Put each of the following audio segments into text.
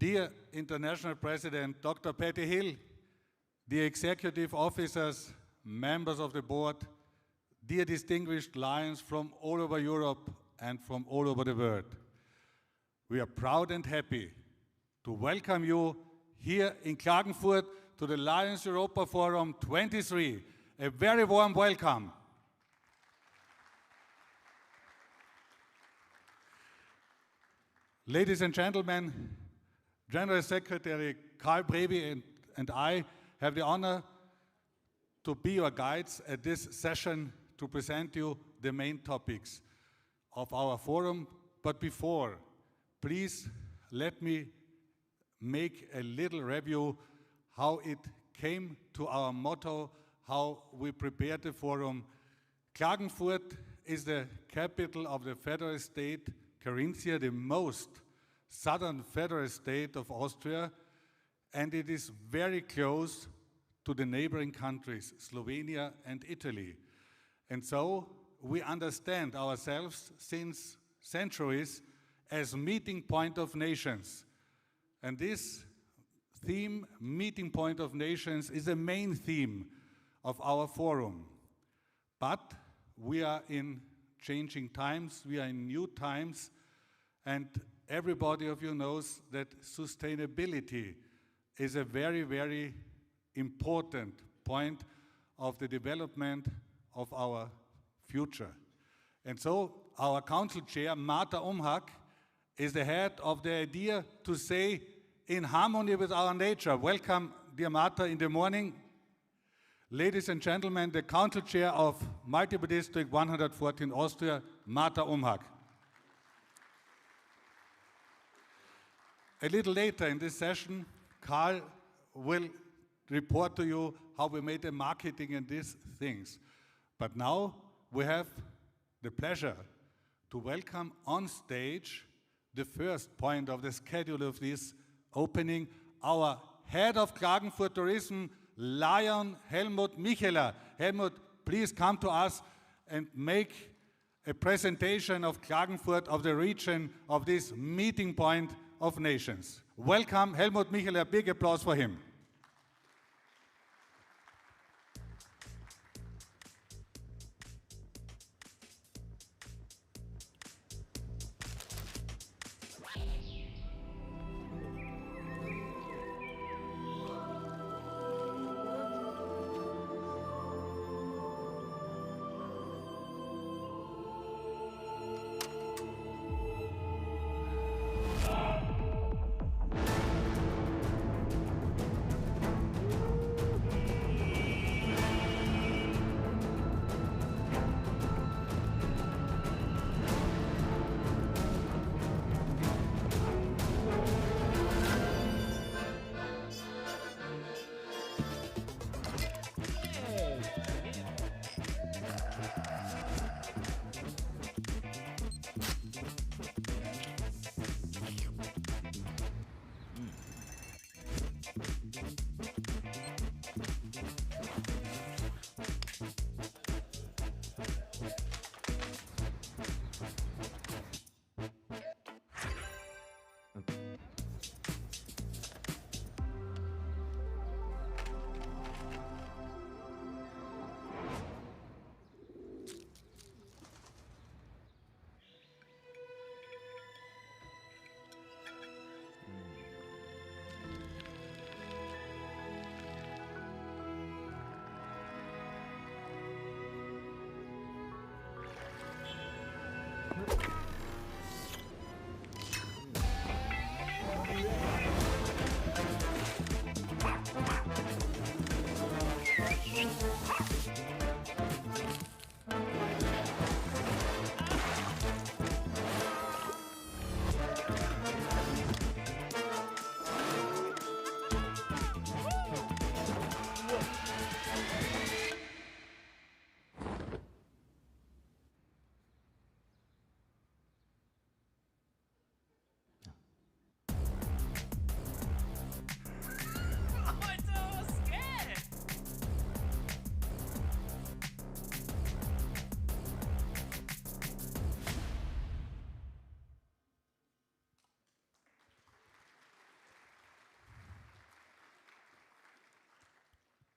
Dear International President Dr. Patty Hill, dear executive officers, members of the board, dear distinguished lions from all over Europe and from all over the world, we are proud and happy to welcome you here in Klagenfurt to the Lions Europa Forum 23. A very warm welcome. Ladies and gentlemen, General Secretary Karl Brewi and I have the honor to be your guides at this session to present you the main topics of our forum. But before, please let me make a little review how it came to our motto, how we prepared the forum. Klagenfurt is the capital of the federal state Carinthia, the most southern federal state of Austria, and it is very close to the neighboring countries, Slovenia and Italy. And so we understand ourselves since centuries as meeting point of nations. And this theme, meeting point of nations, is a main theme of our forum. But we are in changing times, we are in new times, and everybody of you knows that sustainability is a very, very important point of the development of our future. And so our council chair, Marta Umhak, is the head of the idea to say, in harmony with our nature. Welcome, dear Marta, in the morning. Ladies and gentlemen, the council chair of Multiple District 114 Austria, Marta Umhak. A little later in this session, Karl will report to you how we made the marketing and these things. But now we have the pleasure to welcome on stage the first point of the schedule of this opening, our head of Klagenfurt Tourism, Lion Helmut Micheler. Helmut, please come to us and make a presentation of Klagenfurt, of the region, of this meeting point of nations. Welcome, Helmut Micheler. Big applause for him.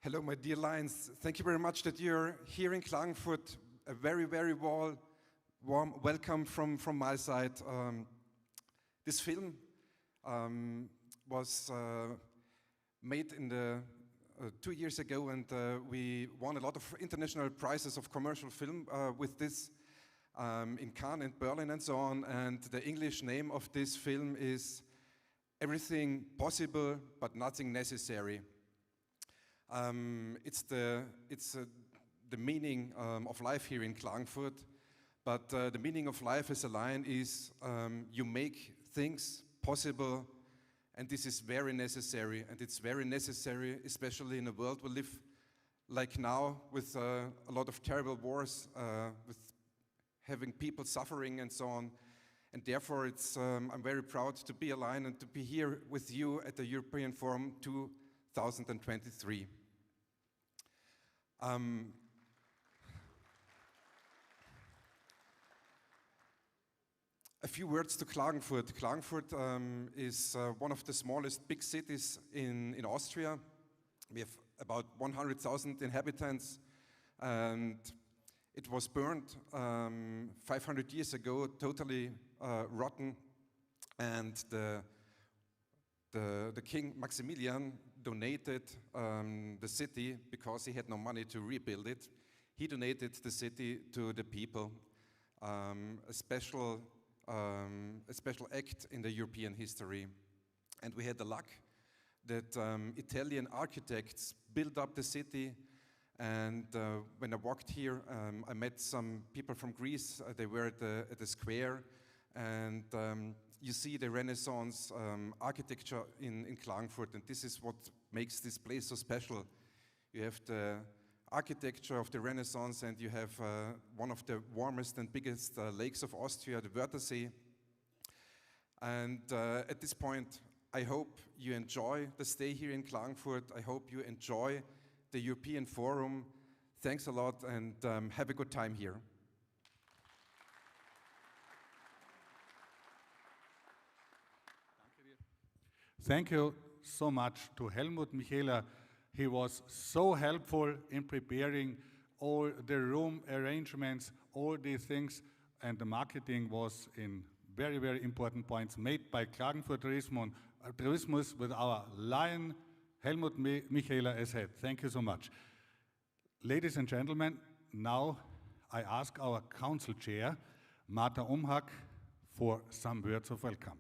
Hello, my dear Lions. Thank you very much that you're here in Klagenfurt. A very, very warm welcome from my side. This film was made in 2 years ago, and we won a lot of international prizes of commercial film with this in Cannes and Berlin and so on. And the English name of this film is Everything Possible but Nothing Necessary. It's the meaning of life here in Klagenfurt, but the meaning of life as a Lion is you make things possible, and this is very necessary, and it's very necessary, especially in a world we live like now, with a lot of terrible wars, with having people suffering and so on. And therefore, I'm very proud to be a Lion and to be here with you at the European Forum 2023. A few words to Klagenfurt. Klagenfurt is one of the smallest big cities in Austria. We have about 100,000 inhabitants, and it was burned 500 years ago, totally rotten. And the King Maximilian donated the city because he had no money to rebuild it. He donated the city to the people, a special act in the European history. And we had the luck that Italian architects built up the city. And when I walked here, I met some people from Greece. They were at the square, and you see the Renaissance architecture in Klagenfurt, and this is what makes this place so special. You have the architecture of the Renaissance, and you have one of the warmest and biggest lakes of Austria, the Wörthersee. And at this point, I hope you enjoy the stay here in Klagenfurt. I hope you enjoy the European Forum. Thanks a lot, and have a good time here. Thank you so much to Helmut Michela. He was so helpful in preparing all the room arrangements, all these things, and the marketing was in very, very important points made by Klagenfurt Tourismus with our Lion, Helmut Michela as head. Thank you so much. Ladies and gentlemen, now I ask our Council Chair, Martha Umhack, for some words of welcome.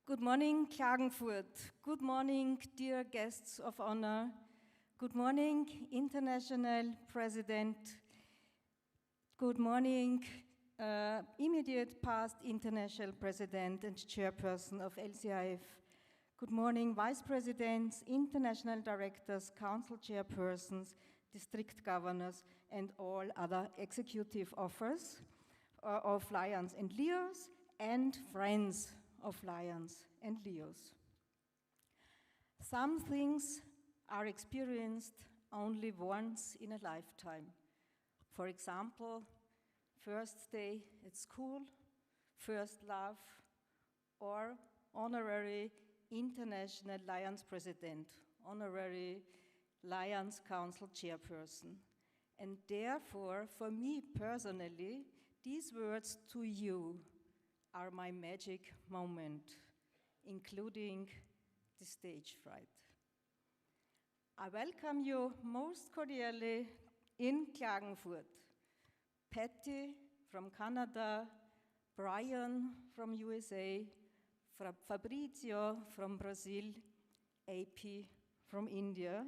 Good morning, Klagenfurt. Good morning, dear guests of honor. Good morning, International President. Good morning, immediate past International President and Chairperson of LCIF. Good morning, Vice Presidents, International Directors, Council Chairpersons, District Governors, and all other executive offers of Lions and Leos, and friends of Lions and Leos. Some things are experienced only once in a lifetime. For example, first day at school, first love, or honorary International Lions President, honorary Lions Council Chairperson. And therefore, for me personally, these words to you are my magic moment, including the stage fright. I welcome you most cordially in Klagenfurt. Patty from Canada, Brian from USA, Fabrizio from Brazil, AP from India,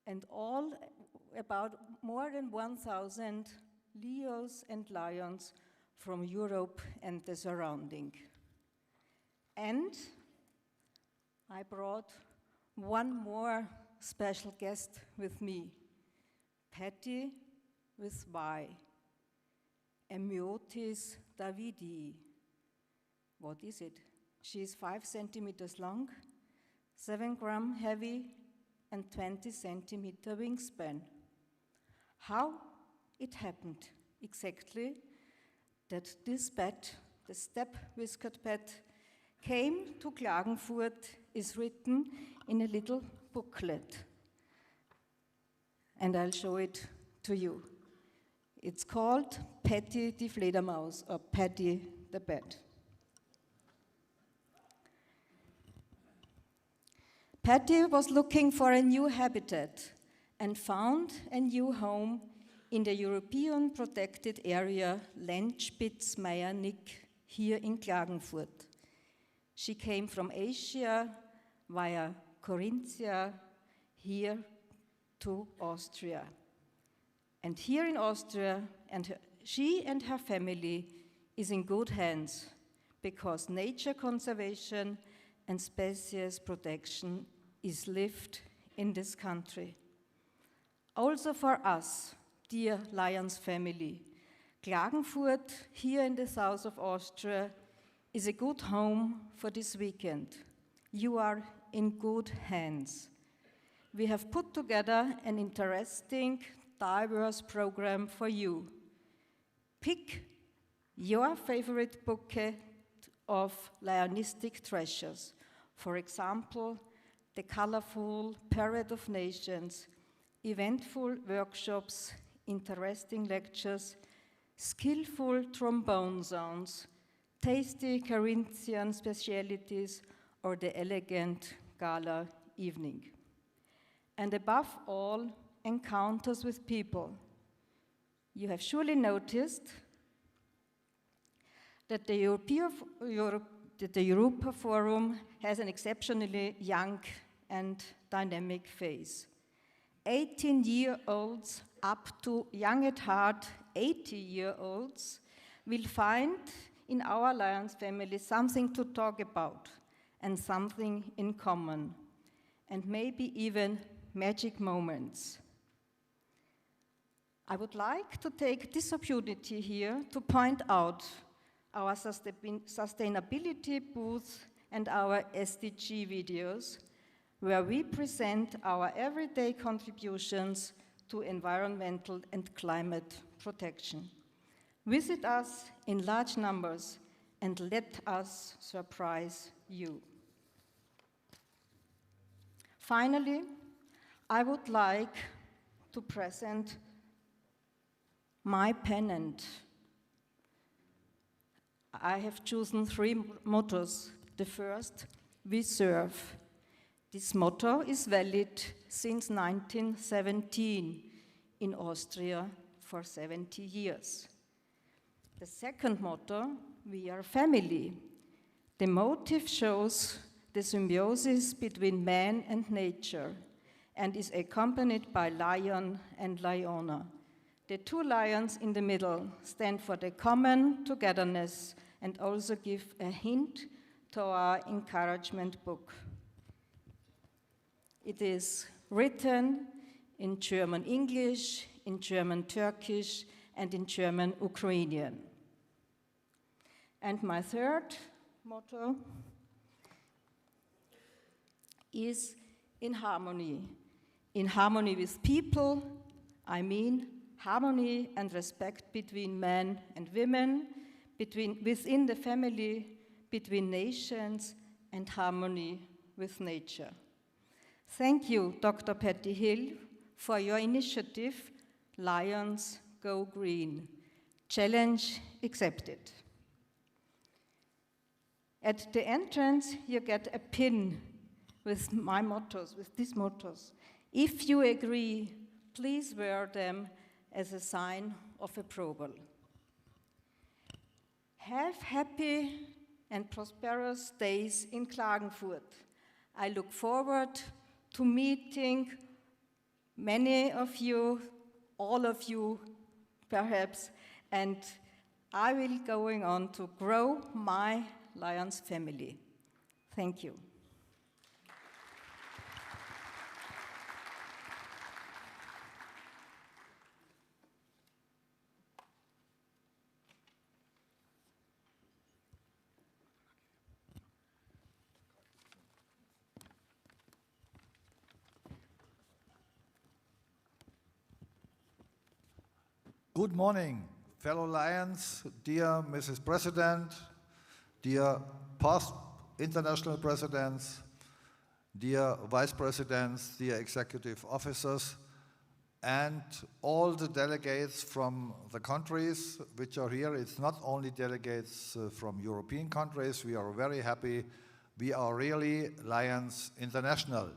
and all about more than 1,000 Leos and Lions from Europe and the surrounding. And I brought one more special guest with me, Patty with Y, Amyotis davidi. What is it? She is 5 centimeters long, 7 grams heavy, and 20 centimeter wingspan. How it happened exactly that this bat, the steppe-whiskered bat, came to Klagenfurt is written in a little booklet. And I'll show it to you. It's called Patty die Fledermaus, or Patty the Bat. Patty was looking for a new habitat and found a new home in the European protected area Lendspitz-Meiernick here in Klagenfurt. She came from Asia via Corinthia here to Austria. And here in Austria, she and her family is in good hands because nature conservation and species protection is lived in this country. Also for us, dear Lions family, Klagenfurt here in the south of Austria is a good home for this weekend. You are in good hands. We have put together an interesting, diverse program for you. Pick your favorite bouquet of Lionistic treasures. For example, the colorful Parade of Nations, eventful workshops, interesting lectures, skillful trombone sounds, tasty Corinthian specialities, or the elegant gala evening. And above all, encounters with people. You have surely noticed that the Europa Forum has an exceptionally young and dynamic face. 18-year-olds up to young at heart 80-year-olds will find in our Lions family something to talk about and something in common, and maybe even magic moments. I would like to take this opportunity here to point out our sustainability booth and our SDG videos, where we present our everyday contributions to environmental and climate protection. Visit us in large numbers and let us surprise you. Finally, I would like to present my pennant. I have chosen 3 mottos. The first, we serve. This motto is valid since 1917 in Austria for 70 years. The second motto, we are family. The motive shows the symbiosis between man and nature and is accompanied by lion and Liona. The 2 lions in the middle stand for the common togetherness and also give a hint to our encouragement book. It is written in German English, in German Turkish, and in German Ukrainian. And my third motto is in harmony. In harmony with people, I mean harmony and respect between men and women, within the family, between nations, and harmony with nature. Thank you, Dr. Patty Hill, for your initiative, Lions Go Green. Challenge accepted. At the entrance, you get a pin with my mottos, with these mottos. If you agree, please wear them as a sign of approval. Have happy and prosperous days in Klagenfurt. I look forward to meeting many of you, all of you perhaps, and I will going on to grow my Lions family. Thank you. Good morning, fellow Lions, dear Mrs. President, dear past international presidents, dear vice presidents, dear executive officers, and all the delegates from the countries which are here. It's not only delegates from European countries. We are very happy. We are really Lions International.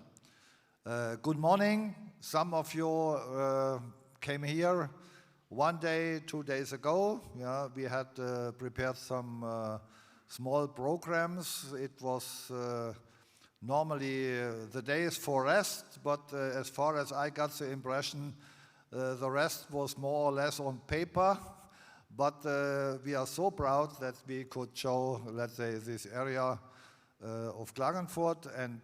Good morning. Some of you came here 1 day, 2 days ago. Yeah, we had prepared some small programs. It was normally the day is for rest, but as far as I got the impression, the rest was more or less on paper. But we are so proud that we could show, let's say, this area of Klagenfurt, and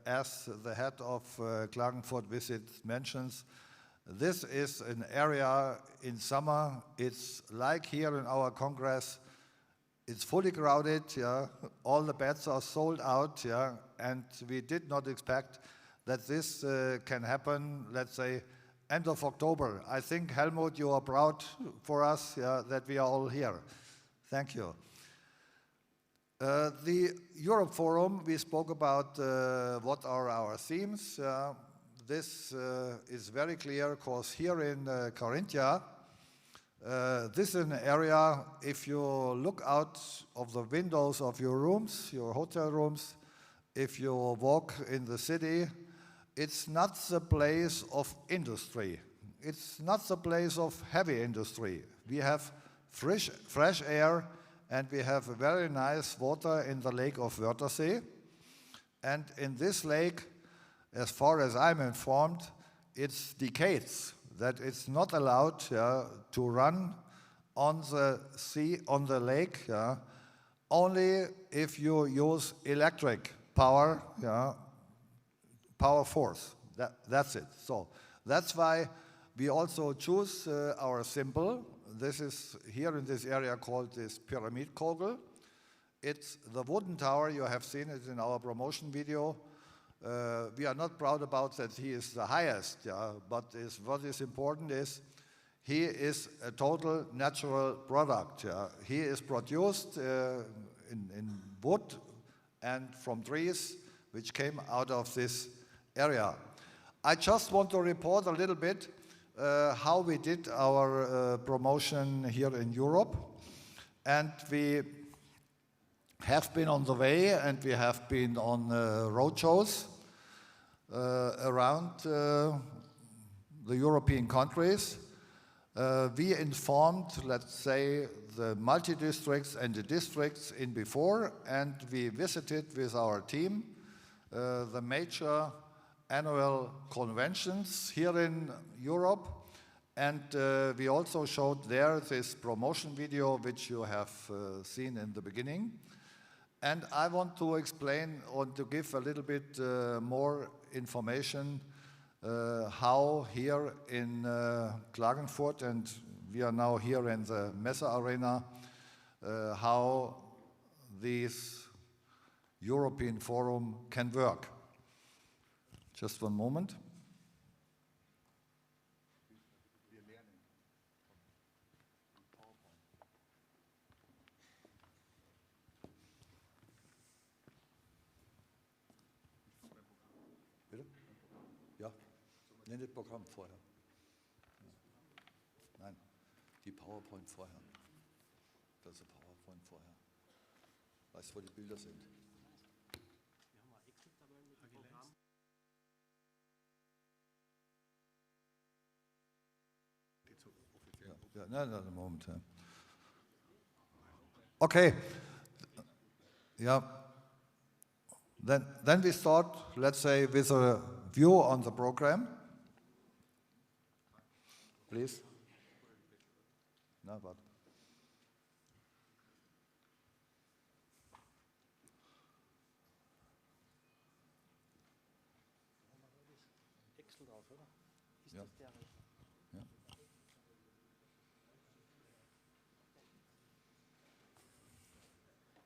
as the head of Klagenfurt Visit mentions, this is an area in summer. It's like here in our Congress. It's fully crowded. Yeah, all the beds are sold out. Yeah, and we did not expect that this can happen. Let's say end of October. I think Helmut, you are proud for us. Yeah, that we are all here. Thank you. The Europe Forum. We spoke about what are our themes. This is very clear, because here in Carinthia, this is an area, if you look out of the windows of your rooms, your hotel rooms, if you walk in the city, it's not the place of industry. It's not the place of heavy industry. We have fresh air, and we have very nice water in the lake of Wörthersee. And in this lake, as far as I'm informed, it's decades that it's not allowed to run on the sea, on the lake, only if you use electric power, power force. That's it. So that's why we also choose our symbol. This is here in this area called this Pyramidkogel. It's the wooden tower. You have seen it in our promotion video. We are not proud about that he is the highest, but what is important is he is a total natural product. He is produced in wood and from trees which came out of this area. I just want to report a little bit how we did our promotion here in Europe. And we have been on the way, and we have been on road shows around the European countries. We informed, let's say, the multi-districts and the districts in before, and we visited with our team the major annual conventions here in Europe, and we also showed there this promotion video which you have seen in the beginning. And I want to explain or to give a little bit more information how here in Klagenfurt, and we are now here in the Messe Arena, how this European Forum can work. Just one moment. Das Programm vorher. Nein, die PowerPoint vorher. Das ist PowerPoint vorher. Weißt du, wo die Bilder sind? Wir haben mal Excel-Tabellen mit dem Programm. Nein, Moment. Okay. Yeah. Then we start, let's say, with a view on the program. Please. No, but. Excel drauf, oder? Ist Ja. das der? Ja.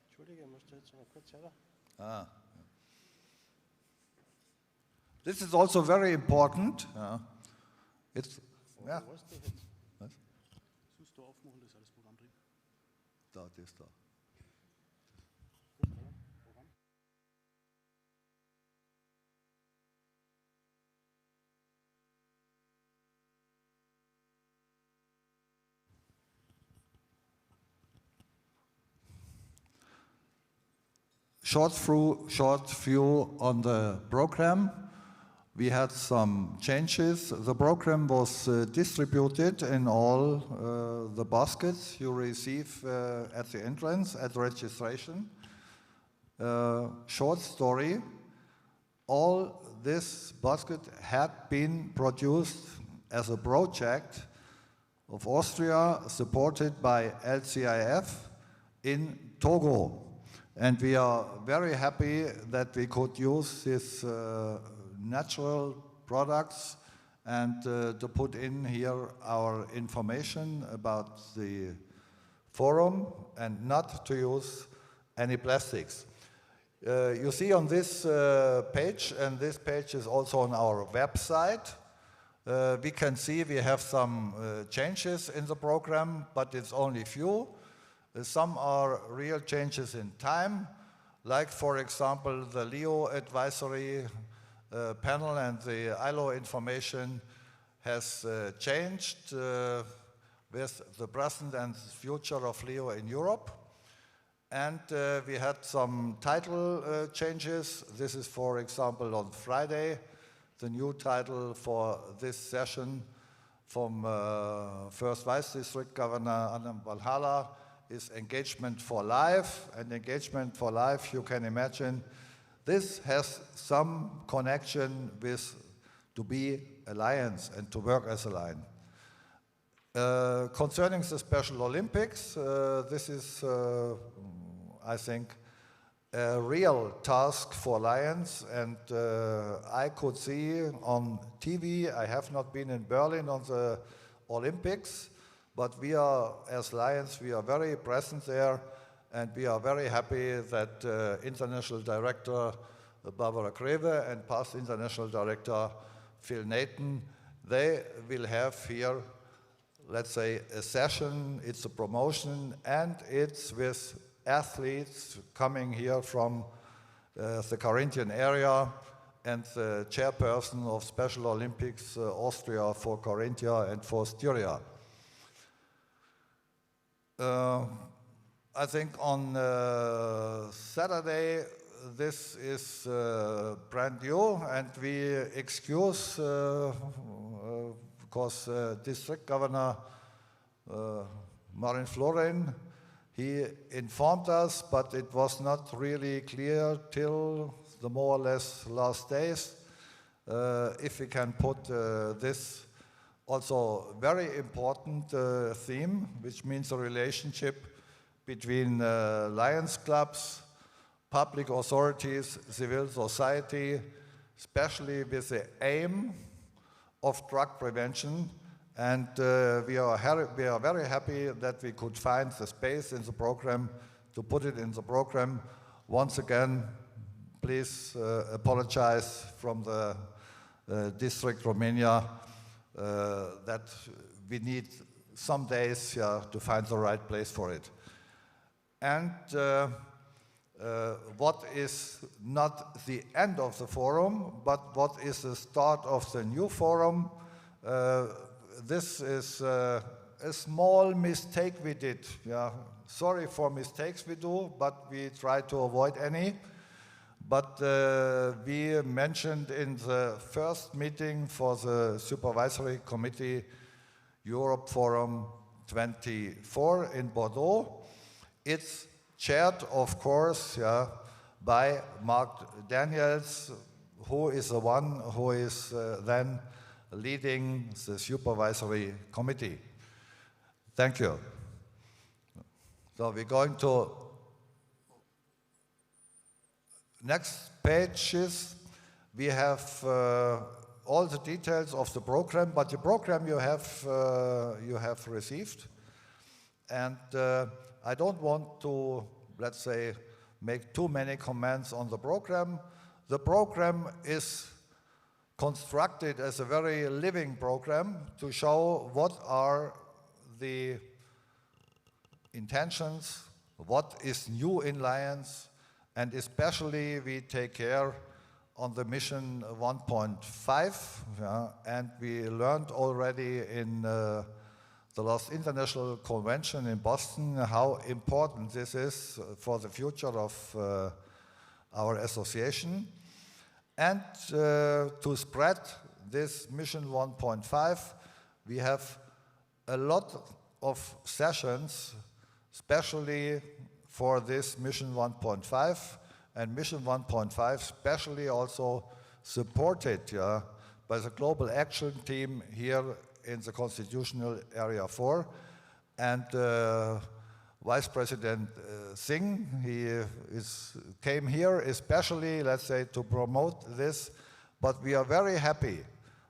Entschuldige, ich musste jetzt noch kurz selber. Ah. This is also very important. It's. Yeah. Wo ist die jetzt? Was? du aufmachen, das ist alles Programm drin. Da, das ist da. Programm. Short view on the program. We had some changes. The program was distributed in all the baskets you receive at the entrance, at registration. Short story, all this basket had been produced as a project of Austria supported by LCIF in Togo. And we are very happy that we could use this natural products and to put in here our information about the forum and not to use any plastics. You see on this page, and this page is also on our website, we can see we have some changes in the program, but it's only few. Some are real changes in time, like for example the LEO advisory panel and the ILO information has changed with the present and future of LEO in Europe. And we had some title changes. This is, for example, on Friday, the new title for this session from First Vice District Governor Anna Valhalla is Engagement for Life. And Engagement for Life, you can imagine, this has some connection with to be alliance and to work as a line. Concerning the Special Olympics, this is, I think, a real task for Lions, and I could see on TV, I have not been in Berlin on the Olympics, but we are, as Lions, we are very present there, and we are very happy that International Director Barbara Greve and past International Director Phil Nathan, they will have here, let's say, a session, it's a promotion, and it's with athletes coming here from the Carinthian area and the chairperson of Special Olympics Austria for Carinthia and for Styria. I think on Saturday, this is brand new, and we excuse, because District Governor Marin Florin, he informed us, but it was not really clear till the more or less last days, if we can put this also very important theme, which means a relationship between Lions clubs, public authorities, civil society, especially with the aim of drug prevention. And we are very happy that we could find the space in the program to put it in the program. Once again, please apologize from the District Romania that we need some days to find the right place for it. And what is not the end of the forum, but what is the start of the new forum. This is a small mistake we did. Yeah. Sorry for mistakes we do, but we try to avoid any. But we mentioned in the first meeting for the Supervisory Committee Europe Forum 24 in Bordeaux. It's chaired, of course, by Mark Daniels, who is the one who is then leading the Supervisory Committee. Thank you. So we're going to next pages. We have all the details of the program, but the program you have received, and I don't want to, let's say, make too many comments on the program. The program is constructed as a very living program to show what are the intentions, what is new in Lions, and especially we take care on the mission 1.5, yeah, and we learned already in the last international convention in Boston how important this is for the future of our association. And to spread this mission 1.5, we have a lot of sessions, especially for this mission 1.5, and mission 1.5 especially also supported by the Global Action Team here in the Constitutional Area 4. And Vice President Singh, he came here especially, let's say, to promote this. But we are very happy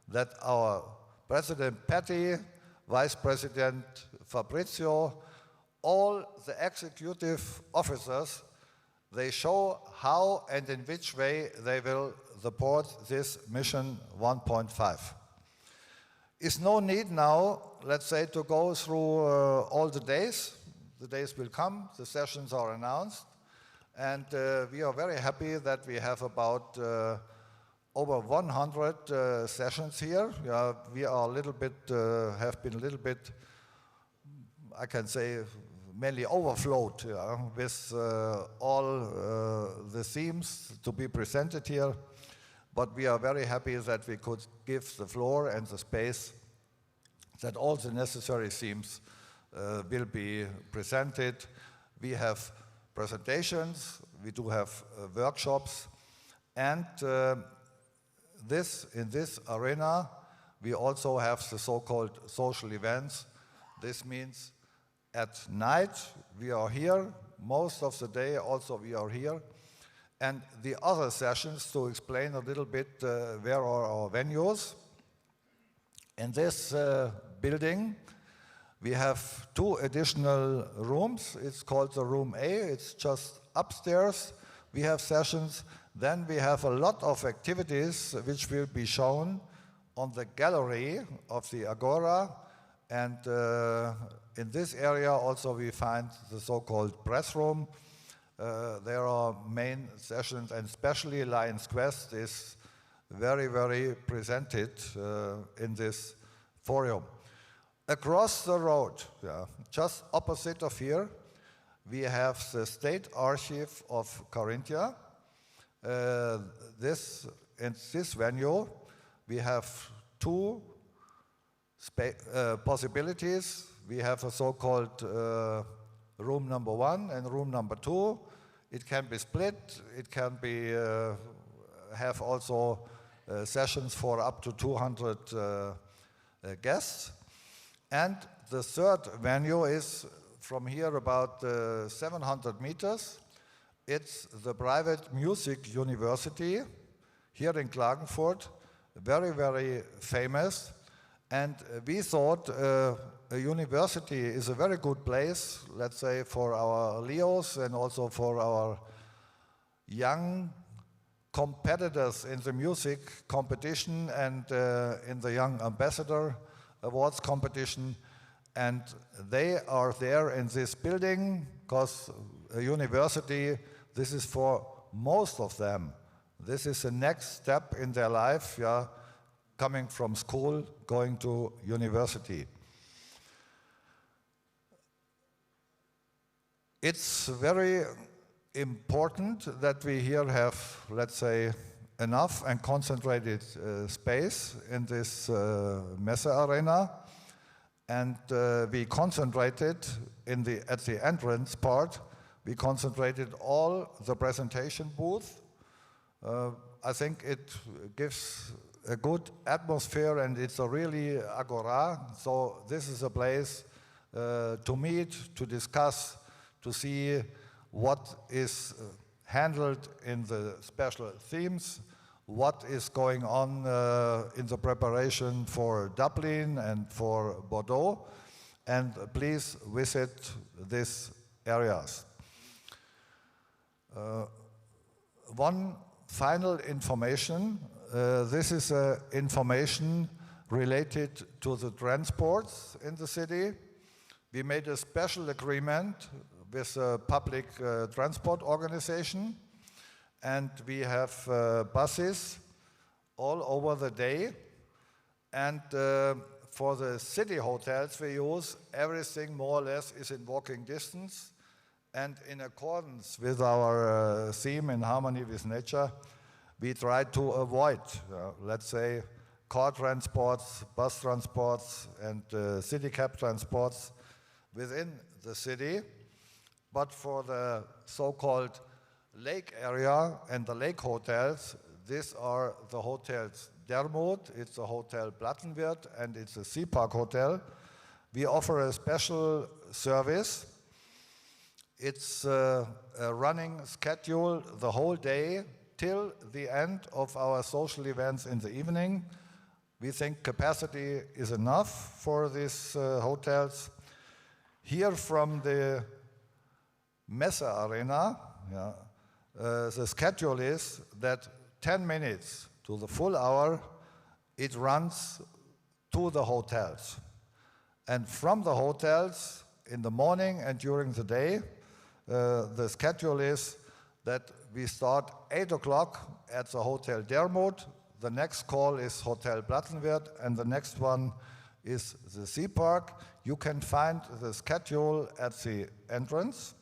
that our President Patty, Vice President Fabrizio, all the executive officers, they show how and in which way they will support this mission 1.5. Is no need now, let's say, to go through all the days. The days will come, the sessions are announced, and we are very happy that we have about over 100 sessions here. We are a little bit, have been a little bit, I can say, mainly overflowed with all the themes to be presented here. But we are very happy that we could give the floor and the space that all the necessary themes will be presented. We have presentations, we do have workshops, and in this arena we also have the so-called social events. This means at night we are here, most of the day also we are here, and the other sessions to explain a little bit where are our venues. In this building we have 2 additional rooms. It's called the room A, it's just upstairs. We have sessions. Then we have a lot of activities which will be shown on the gallery of the Agora. And in this area also we find the so-called press room. There are main sessions, and especially Lions Quest is very, very presented in this forum. Across the road, just opposite of here, we have the State Archive of Carinthia. In this venue, we have 2 possibilities. We have a so-called room number 1 and room number 2. It can be split. It can be have also sessions for up to 200 guests. And the third venue is from here about 700 meters. It's the private music university here in Klagenfurt, very, very famous. And we thought a university is a very good place, let's say, for our Leos and also for our young competitors in the music competition and in the Young Ambassador Awards competition. And they are there in this building because a university, this is for most of them. This is the next step in their life, coming from school, going to university. It's very important that we here have, let's say, enough and concentrated space in this Messe arena. And we concentrated at the entrance part, we concentrated all the presentation booth. I think it gives a good atmosphere, and it's a really agora. So this is a place to meet, to discuss, to see what is handled in the special themes, what is going on in the preparation for Dublin and for Bordeaux, and please visit these areas. One final information. This is information related to the transports in the city. We made a special agreement with a public transport organization, and we have buses all over the day. And for the city hotels we use, everything more or less is in walking distance. And in accordance with our theme in harmony with nature, we try to avoid, let's say, car transports, bus transports, and city cab transports within the city. But for the so-called lake area and the lake hotels, these are the hotels Dermot, it's a hotel Plattenwirt, and it's a Sea Park hotel. We offer a special service. It's a running schedule the whole day till the end of our social events in the evening. We think capacity is enough for these hotels. Here from the Messe Arena, the schedule is that 10 minutes to the full hour, it runs to the hotels. And from the hotels, in the morning and during the day, the schedule is that we start 8 o'clock at the Hotel Dermot, the next call is Hotel Plattenwirt, and the next one is the Sea Park. You can find the schedule at the entrance,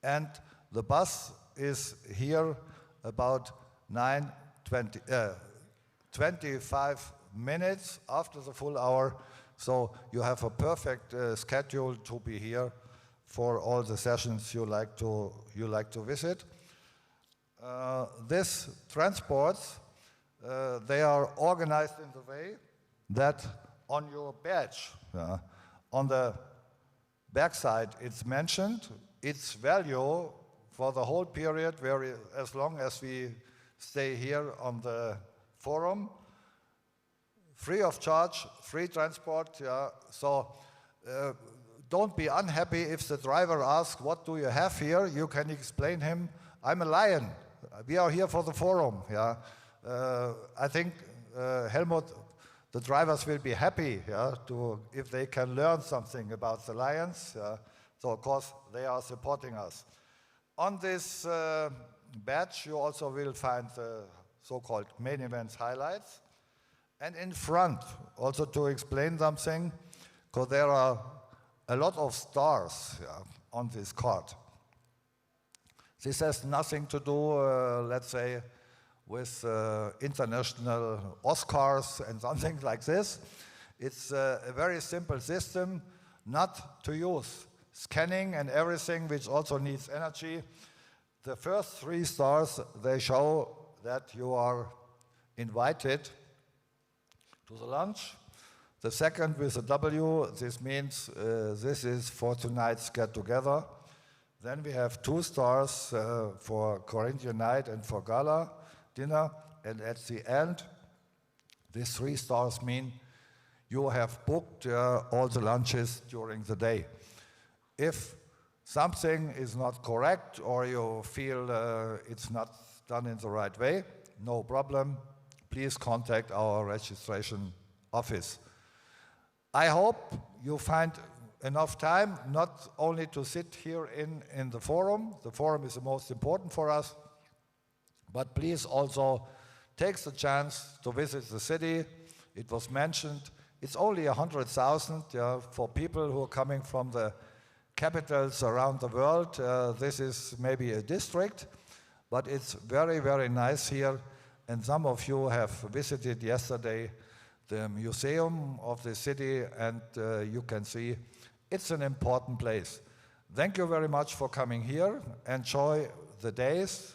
and the bus is here about 25 minutes after the full hour, so you have a perfect schedule to be here for all the sessions you like to visit. These transports, they are organized in the way that on your badge, on the backside it's mentioned its value for the whole period, as long as we stay here on the forum, free of charge, free transport. So don't be unhappy if the driver asks, what do you have here? You can explain him, I'm a lion. We are here for the forum. I think, Helmut, the drivers will be happy if they can learn something about the lions. So of course they are supporting us. On this badge you also will find the so-called main events highlights. And in front, also to explain something, because there are a lot of stars on this card. This has nothing to do, let's say, with international Oscars and something like this. It's a very simple system, not to use scanning and everything, which also needs energy. The first 3 stars, they show that you are invited to the lunch. The second with a W, this means this is for tonight's get-together. Then we have 2 stars for Corinthian night and for gala dinner. And at the end, these 3 stars mean you have booked all the lunches during the day. If something is not correct or you feel it's not done in the right way, no problem. Please contact our registration office. I hope you find enough time not only to sit here in the forum. The forum is the most important for us, but please also take the chance to visit the city. It was mentioned, it's only 100,000 for people who are coming from the capitals around the world. This is maybe a district, but it's very, very nice here. And some of you have visited yesterday the museum of the city, and you can see it's an important place. Thank you very much for coming here. Enjoy the days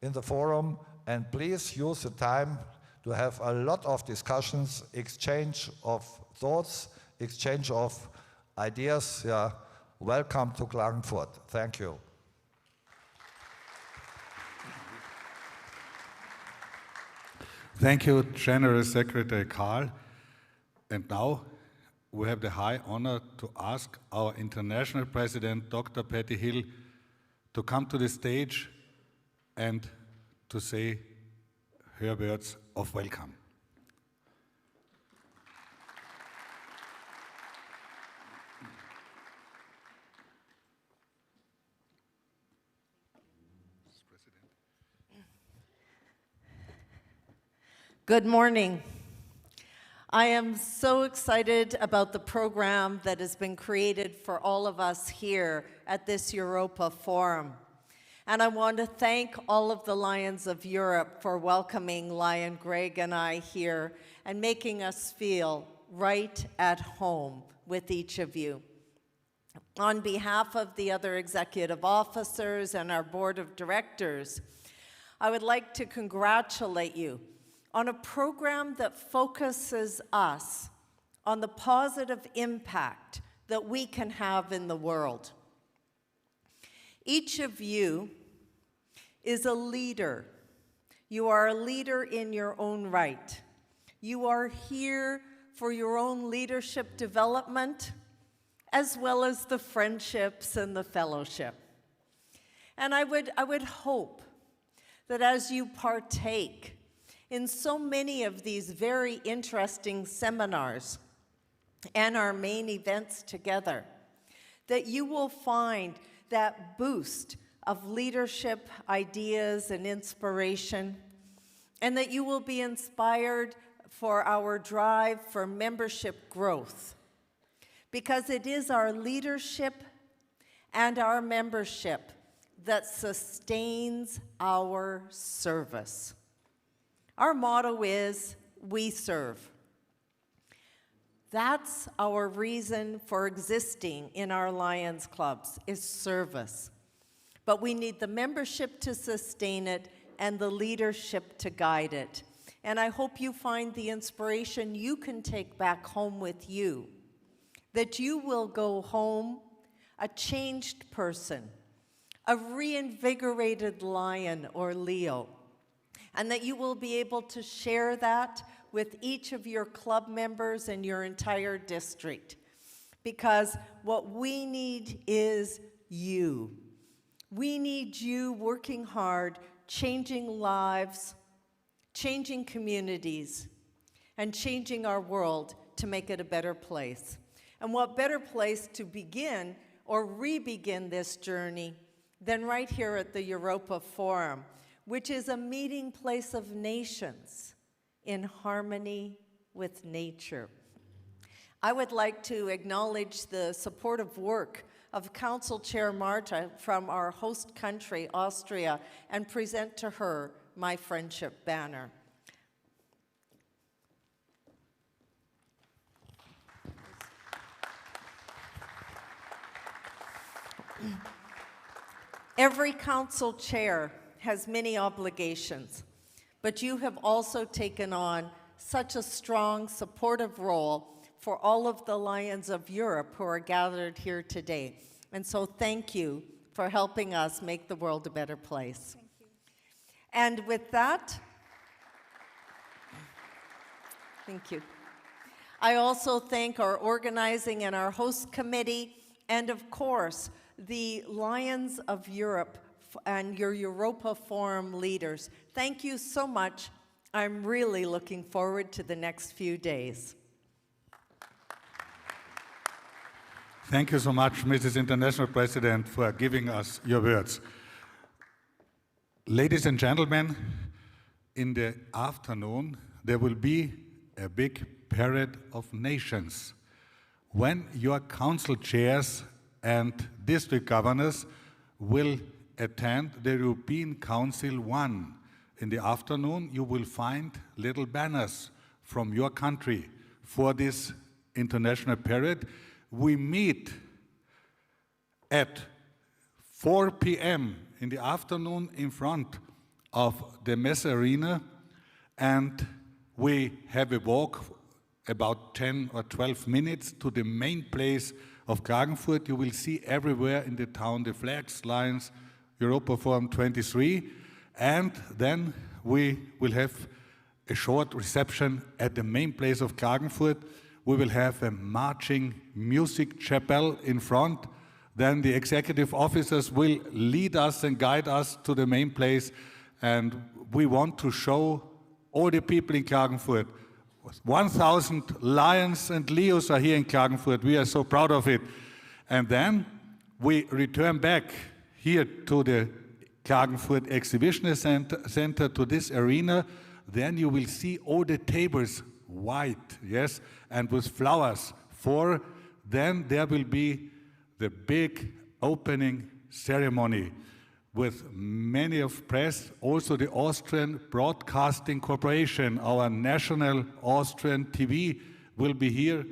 in the forum, and please use the time to have a lot of discussions, exchange of thoughts, exchange of ideas. Welcome to Klagenfurt. Thank you. Thank you, General Secretary Karl. And now we have the high honor to ask our International President, Dr. Patty Hill, to come to the stage and to say her words of welcome. Good morning. I am so excited about the program that has been created for all of us here at this Europa Forum. And I want to thank all of the Lions of Europe for welcoming Lion Greg and I here and making us feel right at home with each of you. On behalf of the other executive officers and our board of directors, I would like to congratulate you on a program that focuses us on the positive impact that we can have in the world. Each of you is a leader. You are a leader in your own right. You are here for your own leadership development, as well as the friendships and the fellowship. And I would hope that as you partake in so many of these very interesting seminars and our main events together, that you will find that boost of leadership ideas and inspiration, and that you will be inspired for our drive for membership growth, because it is our leadership and our membership that sustains our service. Our motto is, we serve. That's our reason for existing in our Lions Clubs, is service. But we need the membership to sustain it and the leadership to guide it. And I hope you find the inspiration you can take back home with you, that you will go home a changed person, a reinvigorated lion or Leo, and that you will be able to share that with each of your club members and your entire district. Because what we need is you. We need you working hard, changing lives, changing communities, and changing our world to make it a better place. And what better place to begin or re-begin this journey than right here at the Europa Forum, which is a meeting place of nations in harmony with nature. I would like to acknowledge the supportive work of Council Chair Marta from our host country, Austria, and present to her my friendship banner. Every council chair has many obligations, but you have also taken on such a strong, supportive role for all of the Lions of Europe who are gathered here today. And so thank you for helping us make the world a better place. Thank you. And with that, thank you. I also thank our organizing and our host committee, and of course, the Lions of Europe and your Europa Forum leaders. Thank you so much. I'm really looking forward to the next few days. Thank you so much, Mrs. International President, for giving us your words. Ladies and gentlemen, in the afternoon, there will be a big parade of nations. When your council chairs and district governors will attend the European Council 1. In the afternoon, you will find little banners from your country for this international parade. We meet at 4 p.m. in the afternoon in front of the Messe Arena, and we have a walk about 10 or 12 minutes to the main place of Klagenfurt. You will see everywhere in the town the flags, lions, Europa Forum 23, and then we will have a short reception at the main place of Klagenfurt. We will have a marching music chapel in front. Then the executive officers will lead us and guide us to the main place, and we want to show all the people in Klagenfurt. 1,000 lions and Leos are here in Klagenfurt. We are so proud of it. And then we return back here to the Klagenfurt Exhibition Center, to this arena. then you will see all the tables white, yes, and with flowers. Then there will be the big opening ceremony with many of press, also the Austrian Broadcasting Corporation, our national Austrian TV, will be here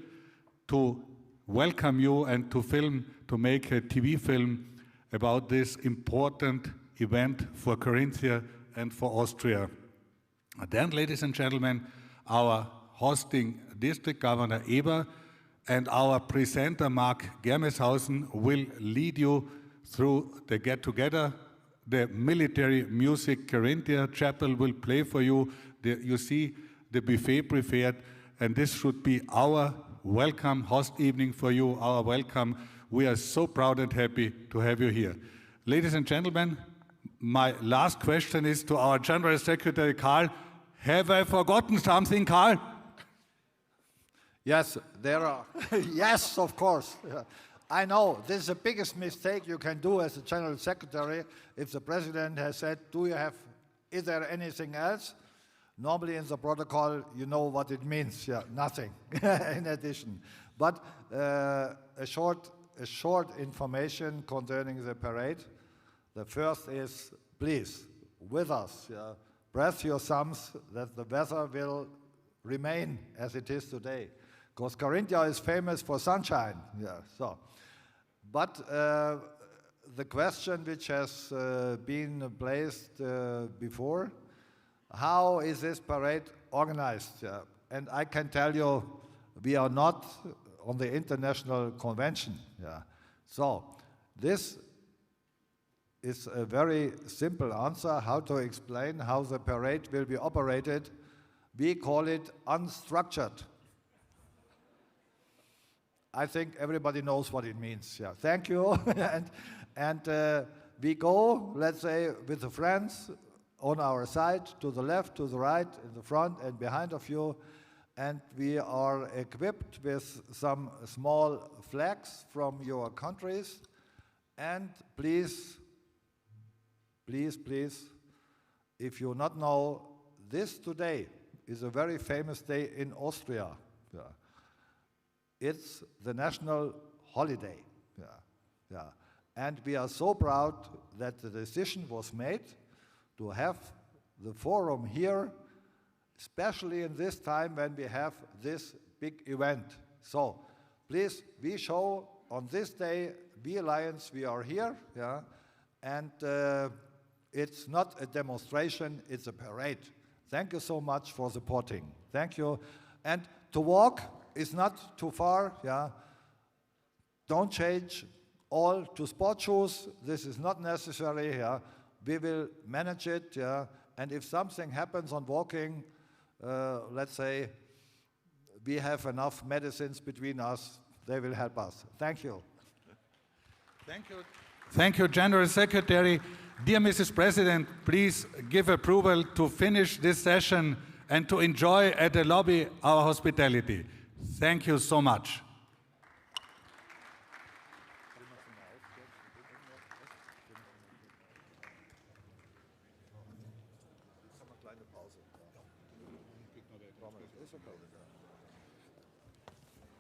to welcome you and to make a TV film about this important event for Carinthia and for Austria. Then, ladies and gentlemen, our hosting district governor Eber and our presenter Mark Germeshausen will lead you through the get-together. The military music Carinthia chapel will play for you. You see the buffet prepared, and this should be our welcome host evening for you, our welcome. We are so proud and happy to have you here. Ladies and gentlemen, my last question is to our General Secretary, Karl. Have I forgotten something, Karl? Yes, there are. Yes, of course. Yeah. I know, this is the biggest mistake you can do as a General Secretary. If the President has said, is there anything else? Normally in the protocol, you know what it means. Yeah, nothing in addition. But a short information concerning the parade. The first is, please, with us, press your thumbs that the weather will remain as it is today. Because Carinthia is famous for sunshine. Yeah, so. But the question which has been placed before, how is this parade organized? And I can tell you, we are not on the international convention. Yeah. So this is a very simple answer how to explain how the parade will be operated. We call it unstructured. I think everybody knows what it means. Yeah, thank you. and we go, let's say, with the friends on our side, to the left, to the right, in the front and behind of you. And we are equipped with some small flags from your countries. And please, if you not know, this today is a very famous day in Austria. Yeah. It's the national holiday. Yeah. And we are so proud that the decision was made to have the forum here, especially in this time when we have this big event. So please, we show on this day, we Alliance, we are here, yeah, and it's not a demonstration, it's a parade. Thank you so much for supporting. Thank you. And to walk is not too far, yeah. Don't change all to sport shoes. This is not necessary, yeah. We will manage it, yeah. And if something happens on walking, let's say, we have enough medicines between us, they will help us. Thank you. Thank you. Thank you, General Secretary. Dear Mrs. President, please give approval to finish this session and to enjoy at the lobby our hospitality. Thank you so much. Ist okay.